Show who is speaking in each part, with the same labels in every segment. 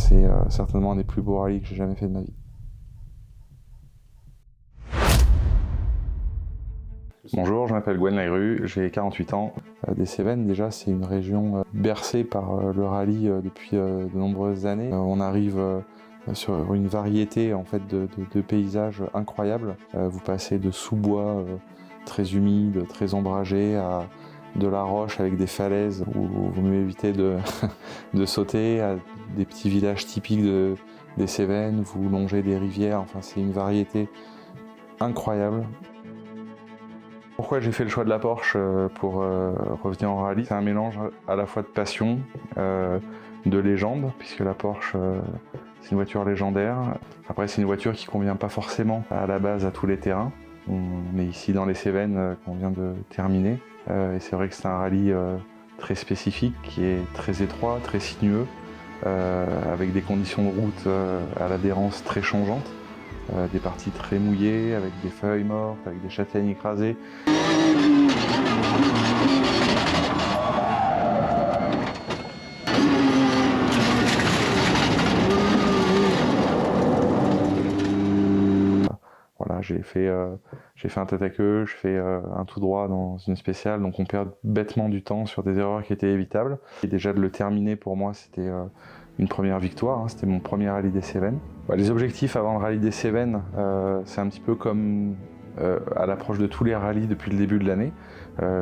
Speaker 1: C'est certainement un des plus beaux rallyes que j'ai jamais fait de ma vie. Bonjour, je m'appelle Gwen Lairue, j'ai 48 ans. Des Cévennes, déjà, c'est une région bercée par le rallye depuis de nombreuses années. On arrive sur une variété en fait, de paysages incroyables. Vous passez de sous-bois très humides, très ombragés, à de la roche avec des falaises où vous mieux éviter de, de sauter, à des petits villages typiques des Cévennes, vous longez des rivières, enfin c'est une variété incroyable. Pourquoi j'ai fait le choix de la Porsche pour revenir en rallye? C'est un mélange à la fois de passion, de légende, puisque la Porsche c'est une voiture légendaire. Après c'est une voiture qui ne convient pas forcément à la base à tous les terrains. On est ici dans les Cévennes qu'on vient de terminer. Et c'est vrai que c'est un rallye très spécifique, qui est très étroit, très sinueux, avec des conditions de route à l'adhérence très changeantes. Des parties très mouillées, avec des feuilles mortes, avec des châtaignes écrasées. Voilà, j'ai fait un tête à queue, je fais un tout droit dans une spéciale, donc on perd bêtement du temps sur des erreurs qui étaient évitables. Et déjà de le terminer pour moi, c'était une première victoire, hein, c'était mon premier rallye des Cévennes. Les objectifs avant le rallye des Cévennes, c'est un petit peu comme à l'approche de tous les rallyes depuis le début de l'année.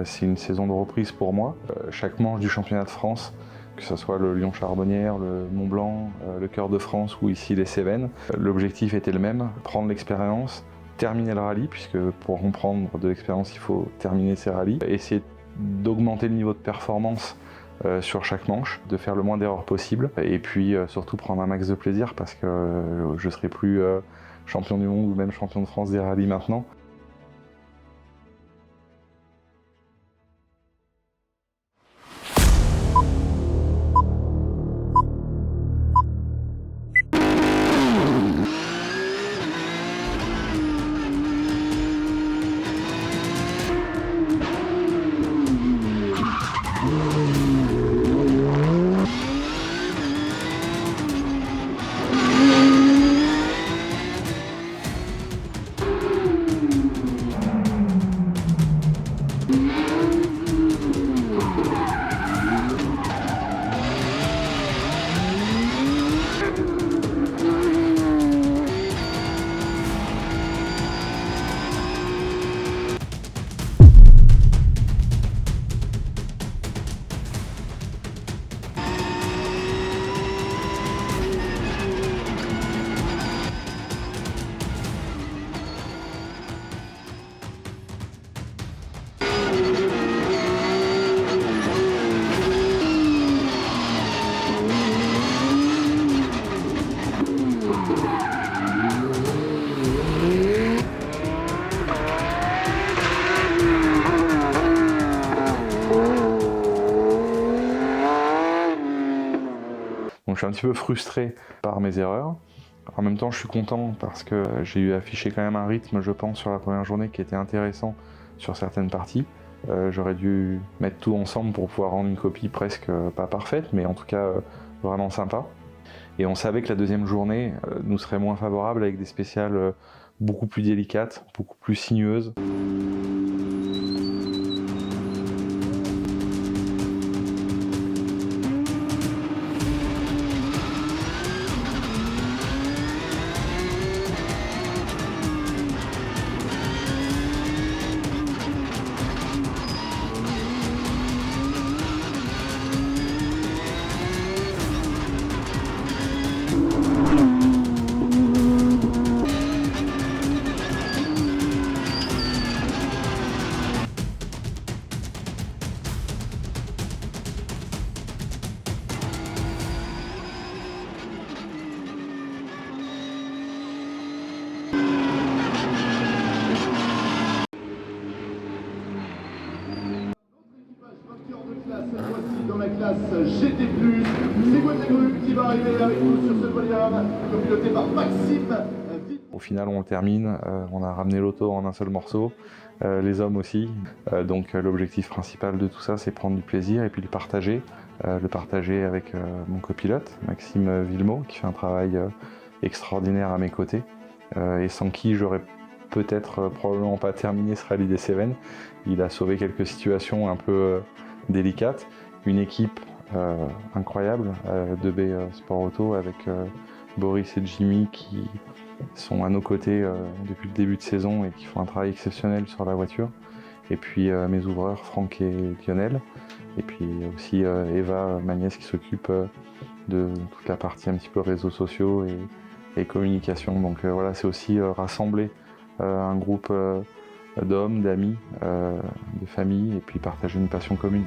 Speaker 1: C'est une saison de reprise pour moi. Chaque manche du championnat de France, que ce soit le Lyon-Charbonnières, le Mont-Blanc, le Cœur de France ou ici les Cévennes, l'objectif était le même, prendre l'expérience, terminer le rallye, puisque pour comprendre de l'expérience, il faut terminer ces rallyes, essayer d'augmenter le niveau de performance sur chaque manche, de faire le moins d'erreurs possible, et puis surtout prendre un max de plaisir, parce que je ne serai plus champion du monde ou même champion de France des rallyes maintenant. Donc je suis un petit peu frustré par mes erreurs. En même temps, je suis content parce que j'ai eu affiché quand même un rythme, je pense, sur la première journée qui était intéressant sur certaines parties. J'aurais dû mettre tout ensemble pour pouvoir rendre une copie presque pas parfaite, mais en tout cas vraiment sympa. Et on savait que la deuxième journée nous serait moins favorable avec des spéciales beaucoup plus délicates, beaucoup plus sinueuses.
Speaker 2: Dans la classe GT+, c'est Gwen Lairue qui va arriver avec nous sur ce podium, piloté par Maxime.
Speaker 1: Au final, on le termine, on a ramené l'auto en un seul morceau, les hommes aussi. Donc l'objectif principal de tout ça, c'est prendre du plaisir et puis le partager le partager avec mon copilote, Maxime Villemot, qui fait un travail extraordinaire à mes côtés, et sans qui j'aurais peut-être probablement pas terminé ce rallye des Cévennes. Il a sauvé quelques situations un peu délicates. Une équipe incroyable, 2B Sport Auto, avec Boris et Jimmy qui sont à nos côtés depuis le début de saison et qui font un travail exceptionnel sur la voiture. Et puis mes ouvreurs, Franck et Lionel. Et puis aussi Eva, ma nièce, qui s'occupe de toute la partie un petit peu réseaux sociaux et communication. Donc voilà, c'est aussi rassembler un groupe d'hommes, d'amis, de famille, et puis partager une passion commune.